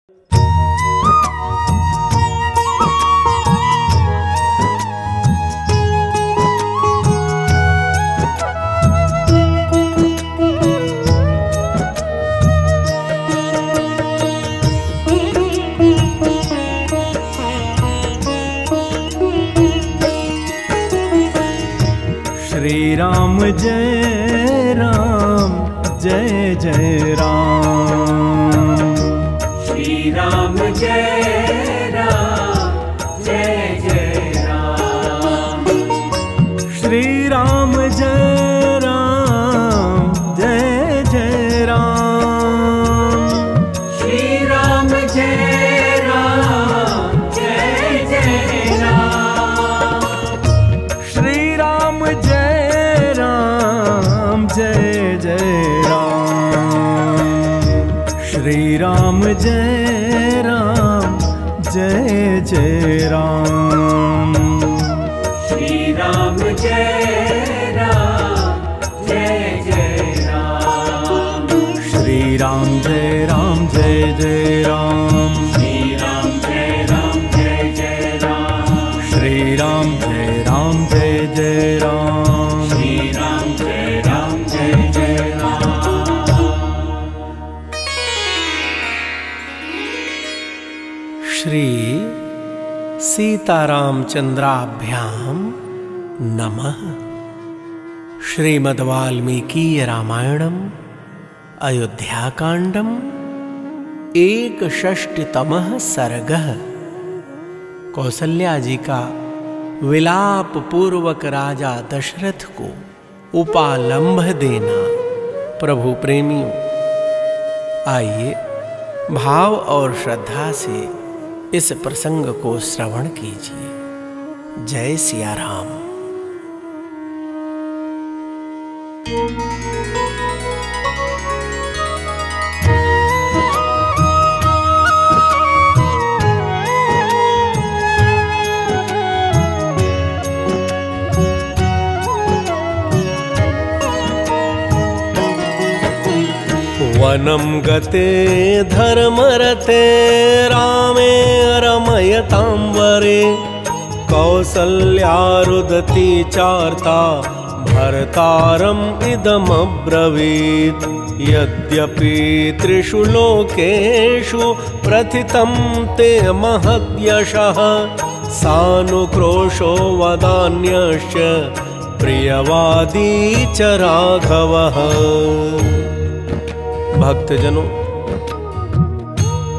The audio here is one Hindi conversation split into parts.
श्री राम जय राम जय जय राम। श्री राम जय राम जय जय राम। श्री राम जय राम जय जय राम। श्री राम जय राम जय जय राम। श्री राम जय राम जय जय राम। श्री राम जय राम जय जय राम। श्री राम जय राम जय जय राम। श्री राम जय राम जय जय राम। श्री राम जय राम जय जय राम। श्री राम जय राम जय जय राम। श्री राम जय राम जय जय राम। श्री सीतारामचंद्राभ्याम नमः। श्रीमद् वाल्मीकीय रामायणम अयोध्याकांडम 61तमः सर्गः। कौसल्या जी का विलाप पूर्वक राजा दशरथ को उपालंभ देना। प्रभु प्रेमियों, आइए भाव और श्रद्धा से इस प्रसंग को श्रवण कीजिए। जय सिया राम। वनं गते धर्मरते रामे रमयतां वरे कौसल्या रुदती चार्ता भर्तारम् इदमब्रवीत् यद्यपि त्रिषु लोकेषु प्रथितं ते महद्यशः सानुक्रोशो वदान्यश्च प्रियवादी च राघवः। भक्तजनों,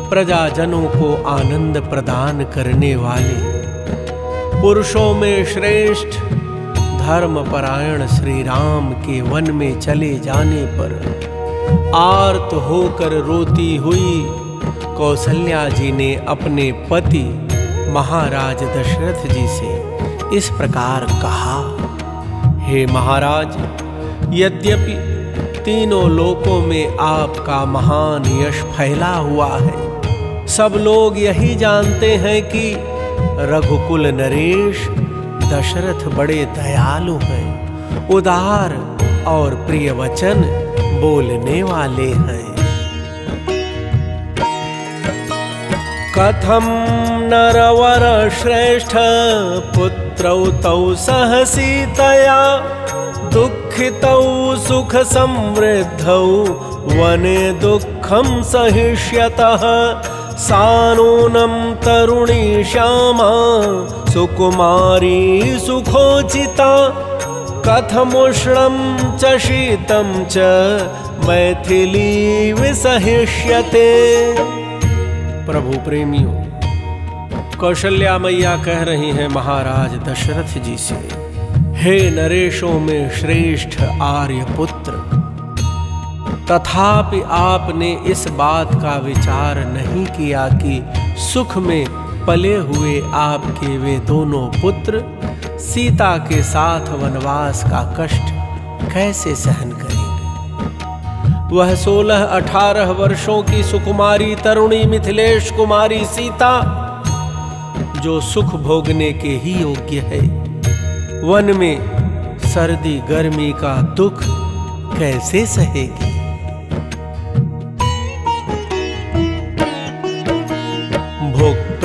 प्रजाजनों को आनंद प्रदान करने वाले पुरुषों में श्रेष्ठ धर्मपरायण श्री राम के वन में चले जाने पर आर्त होकर रोती हुई कौसल्या जी ने अपने पति महाराज दशरथ जी से इस प्रकार कहा। हे महाराज, यद्यपि तीनों लोकों में आपका महान यश फैला हुआ है, सब लोग यही जानते हैं कि रघुकुल नरेश दशरथ बड़े दयालु हैं, उदार और प्रिय वचन बोलने वाले हैं। कथम नरवर श्रेष्ठ पुत्रौ तौ सह सीतया दुःखितौ सुख समृद्धौ वने दुःखं सहिष्यतः सानूनं तरुणी श्यामा सुकुमारी सुखोचिता कथमुष्णं च शीतं च मैथिली विसहिष्यते। प्रभु प्रेमियों, कौशल्या मैया कह रही हैं महाराज दशरथ जी से, हे नरेशों में श्रेष्ठ आर्यपुत्र, तथापि आपने इस बात का विचार नहीं किया कि सुख में पले हुए आपके वे दोनों पुत्र सीता के साथ वनवास का कष्ट कैसे सहन करेंगे। वह 16-18 वर्षों की सुकुमारी तरुणी मिथिलेश कुमारी सीता, जो सुख भोगने के ही योग्य है, वन में सर्दी गर्मी का दुख कैसे सहेगी।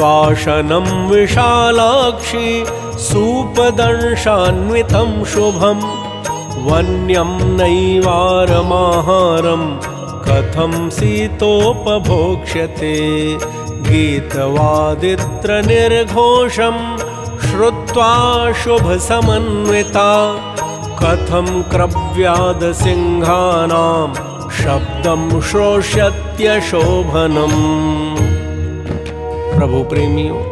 त्वाशनं विशालाक्षी सूपदंशान्वितं शुभं वन्यं नैवारमाहारं कथं सीतोपभोक्ष्यते गीतवादित्र निर्घोषं श्रुत्वा शुभसमन्विता कथं क्रव्याद सिंहानां शब्दं श्रोष्यत्यशोभनम्। प्रभु प्रेमियों,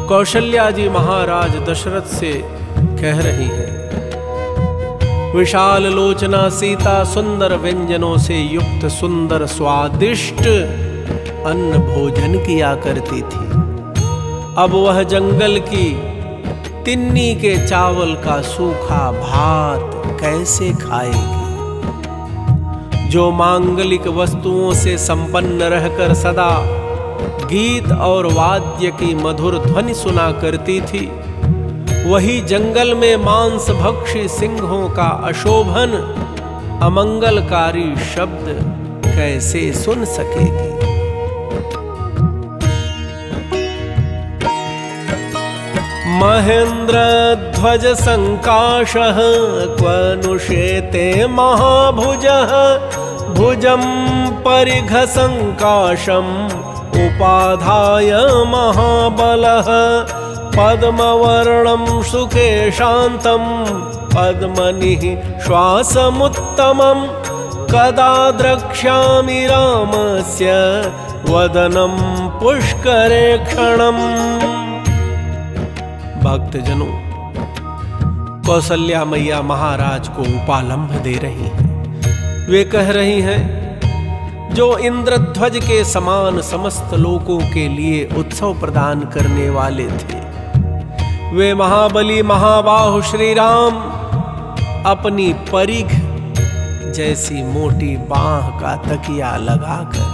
कौशल्या जी महाराज दशरथ से कह रही हैं, विशाल लोचना सीता सुंदर व्यंजनों से युक्त सुंदर स्वादिष्ट अन्न भोजन किया करती थी। अब वह जंगल की तिन्नी के चावल का सूखा भात कैसे खाएगी? जो मांगलिक वस्तुओं से संपन्न रहकर सदा गीत और वाद्य की मधुर ध्वनि सुना करती थी, वही जंगल में मांस भक्षी सिंहों का अशोभन अमंगलकारी शब्द कैसे सुन सकेगी? महेंद्र ध्वज संकाशः क्वनुषेते महाभुजः भुजं परिघ संकाशम् उपाधाय महाबलः पद्मवर्णं सुखे शान्तं पद्मनिः श्वासमुत्तमं कदा द्रक्ष्यामि रामस्य वदनं पुष्करे क्षणम्। भक्तजनों, कौशल्या मैया महाराज को उपालंभ दे रही हैं। वे कह रही हैं, जो इंद्रध्वज के समान समस्त लोकों के लिए उत्सव प्रदान करने वाले थे, वे महाबली महाबाहु श्री राम अपनी परिघ जैसी मोटी बांह का तकिया लगाकर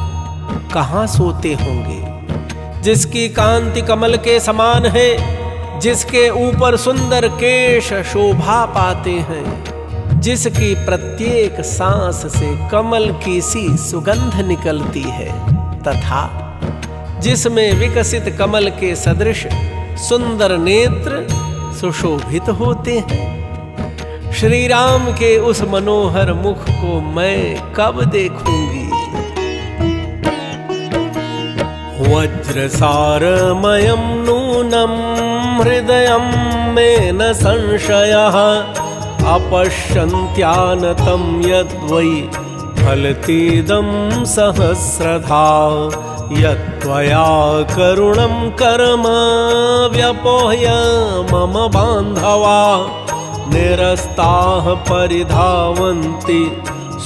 कहां सोते होंगे, जिसकी कांति कमल के समान है, जिसके ऊपर सुंदर केश शोभा पाते हैं, जिसकी प्रत्येक सांस से कमल की सी सुगंध निकलती है, तथा जिसमें विकसित कमल के सदृश सुंदर नेत्र सुशोभित होते हैं। श्री राम के उस मनोहर मुख को मैं कब देखूंगी? वज्रसारमयं नूनं हृदयं मे न संशयः अपश्यन्त्यानतं यद्वै फलतीदं सहस्रधा यत्त्वया करुणं कर्म व्यपोह्य मम बान्धवा निरस्ताः परिधावन्ति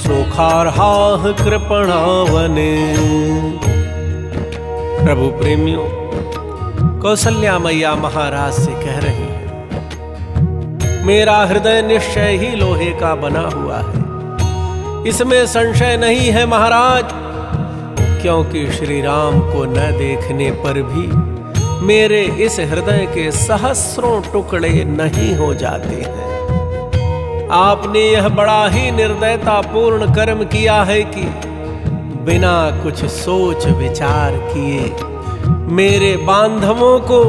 सुखार्हाः कृपणावने। प्रभु प्रेमियों, कौशल्या मैया महाराज से कह रही हैं, मेरा हृदय निश्चय ही लोहे का बना हुआ है, इसमें संशय नहीं है महाराज, क्योंकि श्री राम को न देखने पर भी मेरे इस हृदय के सहस्रों टुकड़े नहीं हो जाते हैं। आपने यह बड़ा ही निर्दयतापूर्ण कर्म किया है कि बिना कुछ सोच विचार किए मेरे बांधवों को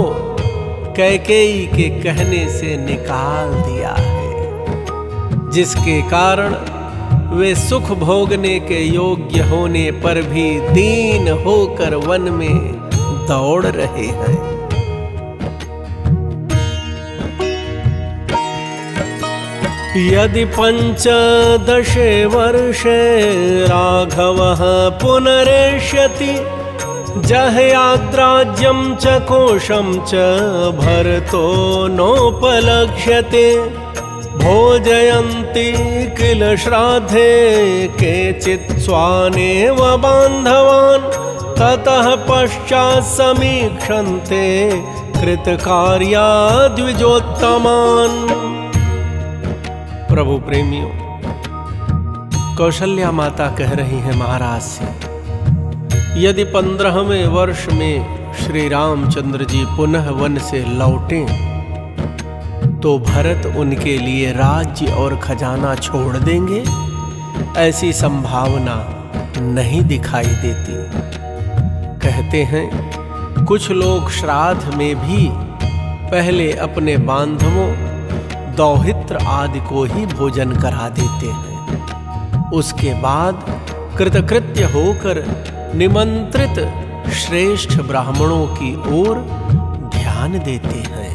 कैकेयी के कहने से निकाल दिया है, जिसके कारण वे सुख भोगने के योग्य होने पर भी दीन होकर वन में दौड़ रहे हैं। यदि 15 वर्षे राघवः पुनरेष्यति जहयाद्राज्यं च कोशं च भरतो नोपलक्ष्यते भोजयन्ति किल श्राद्धे केचित् स्वानेव बान्धवान् ततः पश्चात् समीक्षन्ते कृतकार्या द्विजोत्तमान्। प्रभु प्रेमियों, कौशल्या माता कह रही हैं महाराज से, यदि 15वें वर्ष में श्री रामचंद्र जी पुनः वन से लौटें तो भरत उनके लिए राज्य और खजाना छोड़ देंगे? ऐसी संभावना नहीं दिखाई देती। कहते हैं कुछ लोग श्राद्ध में भी पहले अपने बांधवों दौहित्र आदि को ही भोजन करा देते हैं। उसके बाद कृतकृत्य होकर निमंत्रित श्रेष्ठ ब्राह्मणों की ओर ध्यान देते हैं।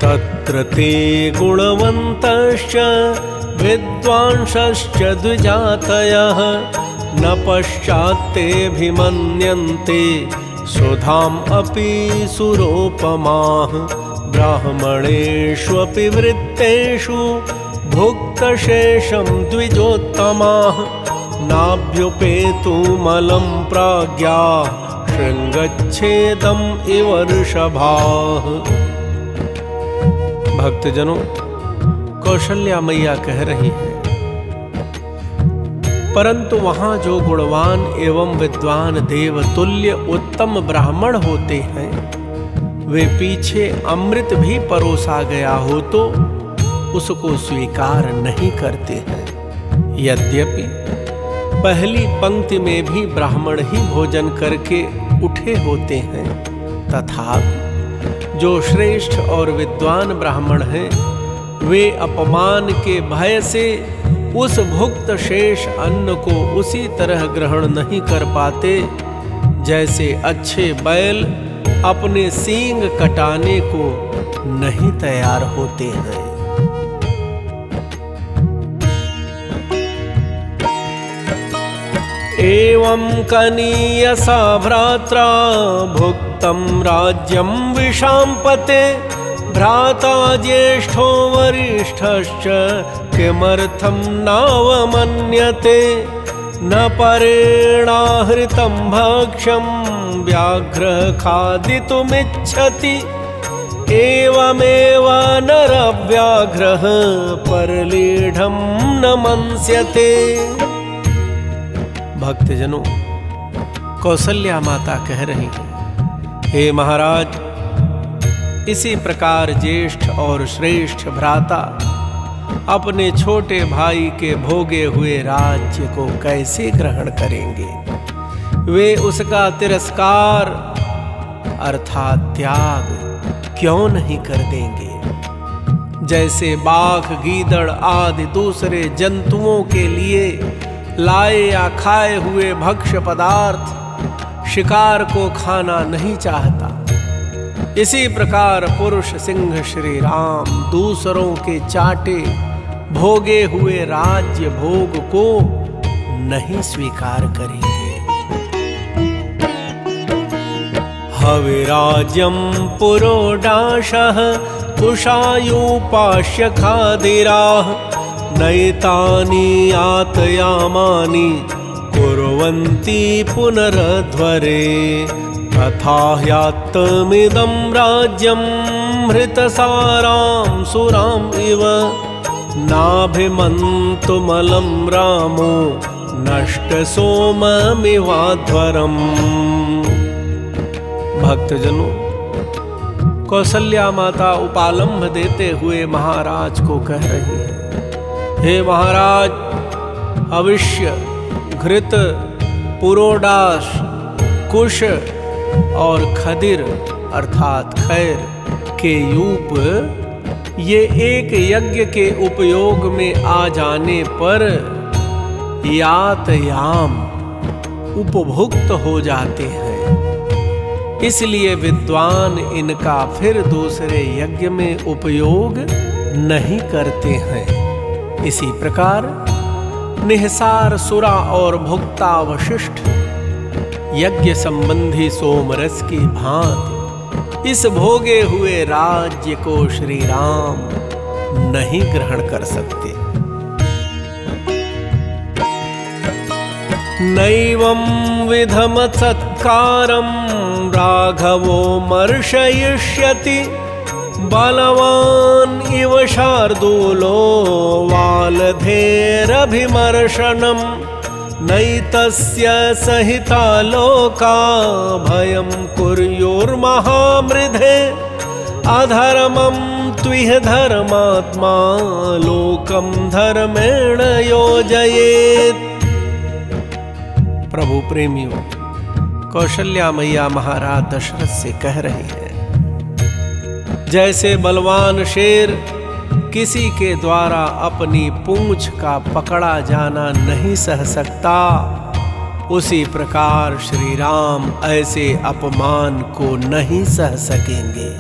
तत्र ते गुणवन्तश्च विद्वांसश्च द्विजातयः न पश्चात्तेऽभिमन्यन्ते सुधाम् अपि सुरोपमाः ब्राह्मणेष्वपि वृत्तेषु भुक्तशेषं द्विजोत्तमाः नाभ्युपेतुमलं प्राज्ञाः शृङ्गच्छेदम् इव ऋषभाः। भक्तजनों, कौशल्या मैया कह रही है, परंतु वहां जो गुणवान एवं विद्वान देवतुल्य उत्तम ब्राह्मण होते हैं, वे पीछे अमृत भी परोसा गया हो तो उसको स्वीकार नहीं करते हैं। यद्यपि पहली पंक्ति में भी ब्राह्मण ही भोजन करके उठे होते हैं, तथापि जो श्रेष्ठ और विद्वान ब्राह्मण हैं, वे अपमान के भय से उस भुक्त शेष अन्न को उसी तरह ग्रहण नहीं कर पाते जैसे अच्छे बैल अपने सींग कटाने को नहीं तैयार होते हैं। एवं कनीयसा भ्रात्रा भुक्तं राज्यं विशाम्पते भ्राता ज्येष्ठो वरिष्ठश्च किमर्थं नावमन्यते न परेणाहृतं भक्ष्यं व्याघ्रः खादितुमिच्छति एवमेव नरव्याघ्रः परलीढं न मंस्यते। भक्तजनों, कौसल्या माता कह रही है, हे महाराज, इसी प्रकार ज्येष्ठ और श्रेष्ठ भ्राता अपने छोटे भाई के भोगे हुए राज्य को कैसे ग्रहण करेंगे? वे उसका तिरस्कार अर्थात त्याग क्यों नहीं कर देंगे? जैसे बाघ, गीदड़ आदि दूसरे जंतुओं के लिए लाए या खाए हुए भक्ष्य पदार्थ शिकार को खाना नहीं चाहता, इसी प्रकार पुरुष सिंह श्री राम दूसरों के चाटे भोगे हुए राज्य भोग को नहीं स्वीकार करेंगे। हविराज्यं पुरोडाशः कुशायूपास्य खादिराः नैतानि आतयामानि कुर्वन्ति पुनरध्वरे तथा ह्यात्तमिदं राज्यं हृतसारां सुराम् इव नाभिमन्तुमलं रामो नष्टसोममिवाध्वरम्। भक्तजनों, कौसल्या माता उपालंभ देते हुए महाराज को कह रही है, हे महाराज, अविश्य, घृत, पुरोडाश, कुश और खदिर अर्थात खैर के यूप ये एक यज्ञ के उपयोग में आ जाने पर यातयाम उपभुक्त हो जाते हैं, इसलिए विद्वान इनका फिर दूसरे यज्ञ में उपयोग नहीं करते हैं। इसी प्रकार निहसार, सुरा और भुक्तावशिष्ट यज्ञ संबंधी सोमरस की भांति इस भोगे हुए राज्य को श्री राम नहीं ग्रहण कर सकते। नैवं विधम सत्कारं राघवो मर्शयिष्यति बलवान् इव शार्दूलो वालधेरभिमर्शनम् नैतस्य सहिता लोका भयं कुर्युर्महामृधे अधर्मं त्विह धर्मात्मा लोकं धर्मेण योजयेत्। प्रभु, प्रभु प्रेमियों, कौशल्या मैया महाराज दशरथ से कह रहे हैं, जैसे बलवान शेर किसी के द्वारा अपनी पूंछ का पकड़ा जाना नहीं सह सकता, उसी प्रकार श्री राम ऐसे अपमान को नहीं सह सकेंगे।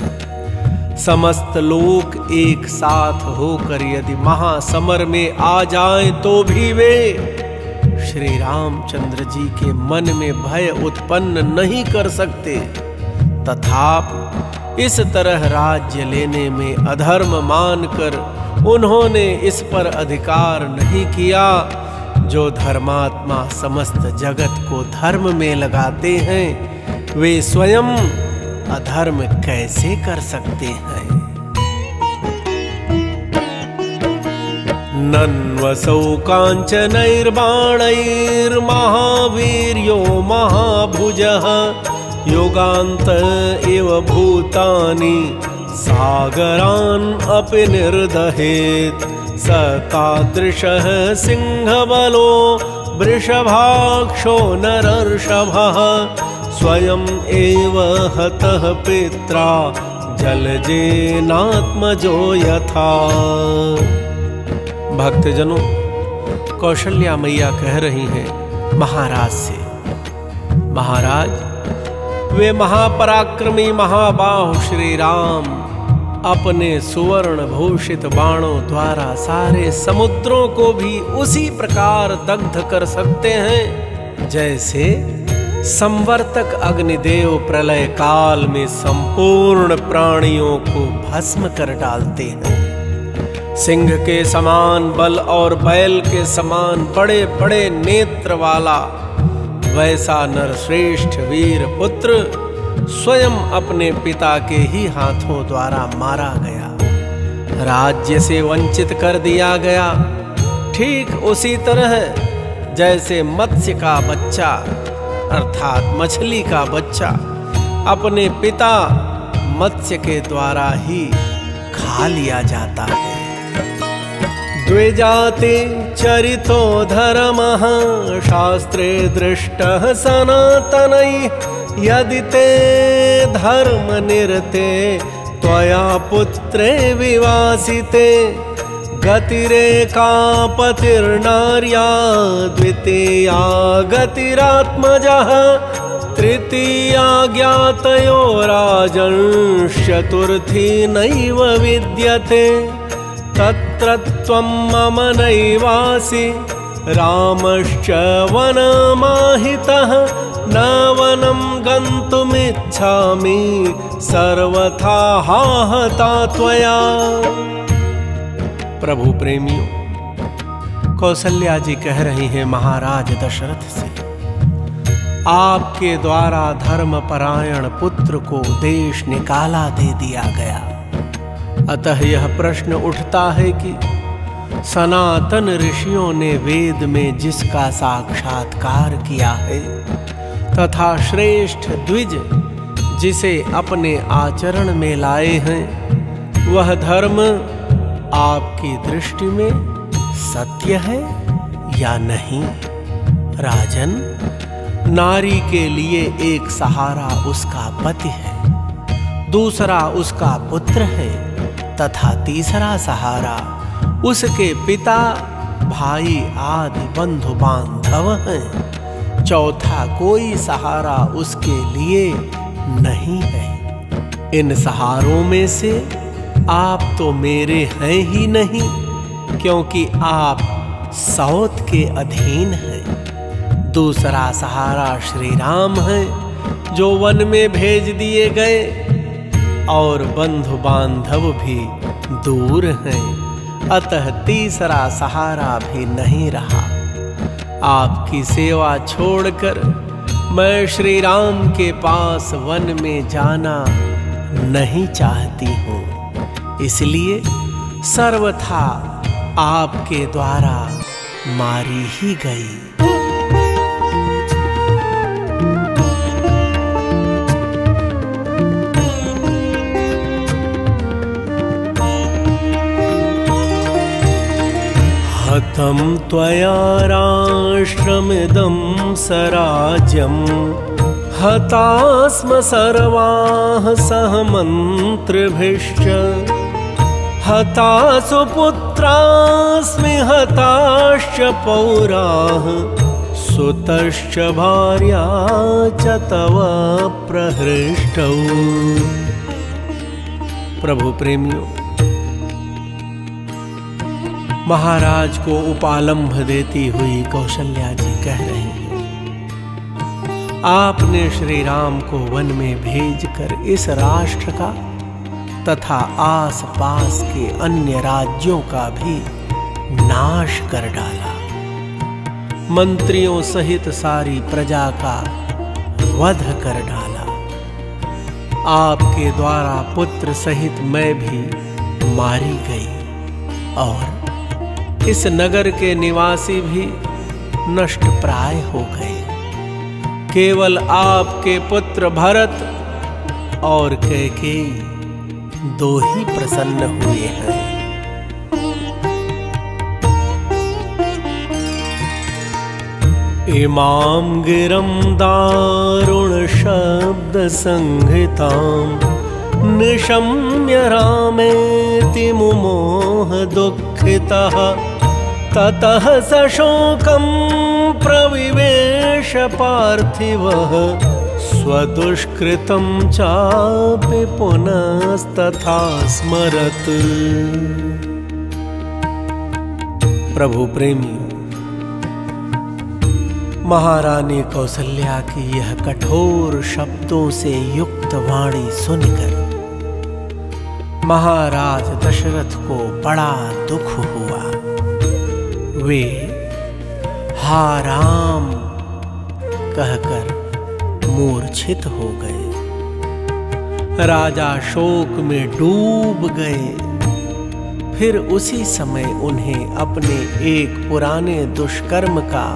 समस्त लोग एक साथ होकर यदि महासमर में आ जाएं तो भी वे श्री रामचंद्र जी के मन में भय उत्पन्न नहीं कर सकते। तथापि इस तरह राज्य लेने में अधर्म मानकर उन्होंने इस पर अधिकार नहीं किया। जो धर्मात्मा समस्त जगत को धर्म में लगाते हैं, वे स्वयं अधर्म कैसे कर सकते हैं। नन्वसौ काञ्चनैर्बाणैर्महावीर्यो महाभुजः योगान्त इव भूतानि सागरान् अपि निर्दहेत् स तादृशः सिंहबलो वृषभाक्षो नरर्षभः स्वयं एव हतः पित्रा जलजेनात्मजो यथा। भक्तजनों, कौशल्या मैया कह रही हैं महाराज से, महाराज वे महापराक्रमी महाबाहु श्री राम अपने सुवर्ण भूषित बाणों द्वारा सारे समुद्रों को भी उसी प्रकार दग्ध कर सकते हैं जैसे संवर्तक अग्निदेव प्रलय काल में संपूर्ण प्राणियों को भस्म कर डालते हैं। सिंह के समान बल और बैल के समान बड़े बड़े नेत्र वाला वैसा नरश्रेष्ठ वीर पुत्र स्वयं अपने पिता के ही हाथों द्वारा मारा गया, राज्य से वंचित कर दिया गया। ठीक उसी तरह जैसे मत्स्य का बच्चा अर्थात मछली का बच्चा अपने पिता मत्स्य के द्वारा ही खा लिया जाता है। द्विजाति चरितो धर्मः शास्त्रे दृष्टः सनातनैः यदि ते धर्मनिरते त्वया पुत्रे विवासिते गतिरेका पतिर्नार्या द्वितीया गतिरात्मजः तृतीया ज्ञातयो राजंश्चतुर्थी नैव विद्यते तत्र त्वं मम नैवासि रामश्च वनमाहितः न वनं गन्तुमिच्छामि सर्वथा हाहता त्वया। प्रभु प्रेमियों, कौशल्या जी कह रही हैं महाराज दशरथ से, आपके द्वारा धर्मपरायण पुत्र को देश निकाला दे दिया गया। अतः यह प्रश्न उठता है कि सनातन ऋषियों ने वेद में जिसका साक्षात्कार किया है तथा श्रेष्ठ द्विज जिसे अपने आचरण में लाए हैं, वह धर्म आपकी दृष्टि में सत्य है या नहीं? राजन, नारी के लिए एक सहारा उसका पति है, दूसरा उसका पुत्र है तथा तीसरा सहारा उसके पिता भाई आदि बंधु बांधव हैं। चौथा कोई सहारा उसके लिए नहीं है। इन सहारों में से आप तो मेरे हैं ही नहीं, क्योंकि आप सौत के अधीन हैं। दूसरा सहारा श्री राम है जो वन में भेज दिए गए और बंधु बांधव भी दूर हैं। अतः तीसरा सहारा भी नहीं रहा। आपकी सेवा छोड़कर मैं श्री राम के पास वन में जाना नहीं चाहती हूँ, इसलिए सर्वथा आपके द्वारा मारी ही गई। हतं त्वया राष्ट्रमिदं सराज्यं हता स्म सर्वाः सह मन्त्रिभिश्च हता सुपुत्रास्मि हताश्च पौराः सुतश्च भार्या च तव प्रहृष्टौ। प्रभु प्रेमियों, महाराज को उपालंभ देती हुई कौशल्या जी कह रही हैं, आपने श्री राम को वन में भेजकर इस राष्ट्र का तथा आसपास के अन्य राज्यों का भी नाश कर डाला, मंत्रियों सहित सारी प्रजा का वध कर डाला। आपके द्वारा पुत्र सहित मैं भी मारी गई और इस नगर के निवासी भी नष्ट प्राय हो गए। केवल आपके पुत्र भरत और कैकेयी दो ही प्रसन्न हुए हैं। इमां गिरं दारुण शब्द संहितां निशम्य रामेति मुमोह दुःखितः ततः सशोकं प्रविवेश पार्थिवः स्वदुष्कृतं चापि पुनस्तथा स्मरत्। प्रभु प्रेमियों, महारानी कौसल्या की यह कठोर शब्दों से युक्त वाणी सुनकर महाराज दशरथ को बड़ा दुख हुआ। वे हा राम कहकर मूर्छित हो गए, राजा शोक में डूब गए। फिर उसी समय उन्हें अपने एक पुराने दुष्कर्म का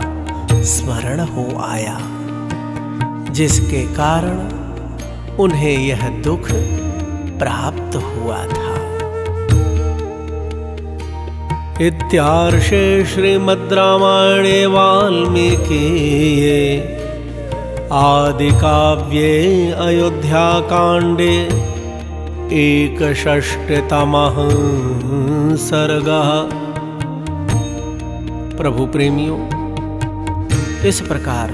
स्मरण हो आया, जिसके कारण उन्हें यह दुख प्राप्त हुआ था। इत्यार्षे श्रीमद् रामायणे वाल्मीकीये आदिकाव्ये अयोध्याकाण्डे 61तमः सर्गः। प्रभु प्रेमियों, इस प्रकार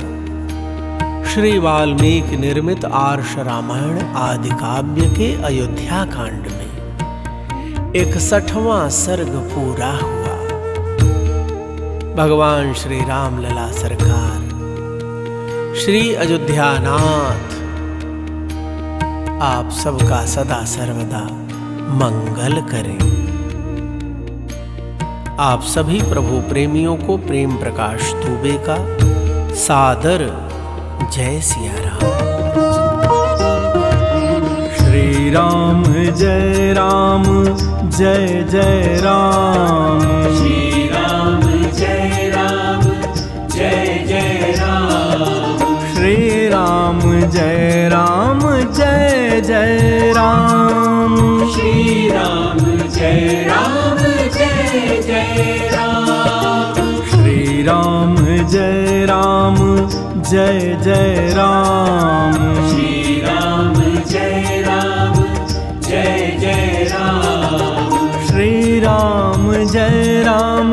श्री वाल्मीकि निर्मित आर्ष रामायण आदि काव्य के अयोध्या कांड में 61वां सर्ग पूरा हुआ। भगवान श्री राम लला सरकार श्री अयोध्यानाथ आप सबका सदा सर्वदा मंगल करें। आप सभी प्रभु प्रेमियों को प्रेम प्रकाश दुबे का सादर जय सिया राम। श्री राम जय राम जय जय राम। श्री राम जय राम जय जय राम। श्री राम जय राम जय जय राम। श्री राम जय राम जय जय राम। श्री राम जय राम जय जय राम। श्री राम जय राम जय जय राम। श्री राम जय राम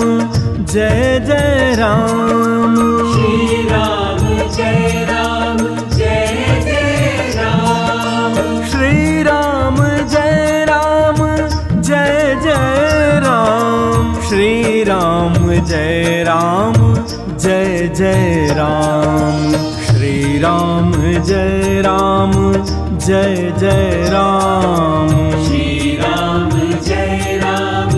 जय जय राम। श्री राम जय राम जय जय राम। श्री राम जय राम जय जय राम। श्री राम जय राम जय जय राम। श्री राम जय राम जय जय राम। श्री राम जय राम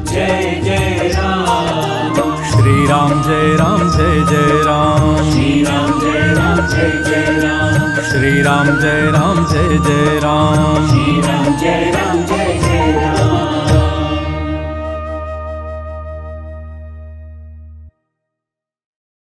जय जय राम। श्री राम जय राम जय जय राम। श्री राम जय राम जय जय राम। श्री राम जय राम जय जय राम। श्री राम जय राम जय जय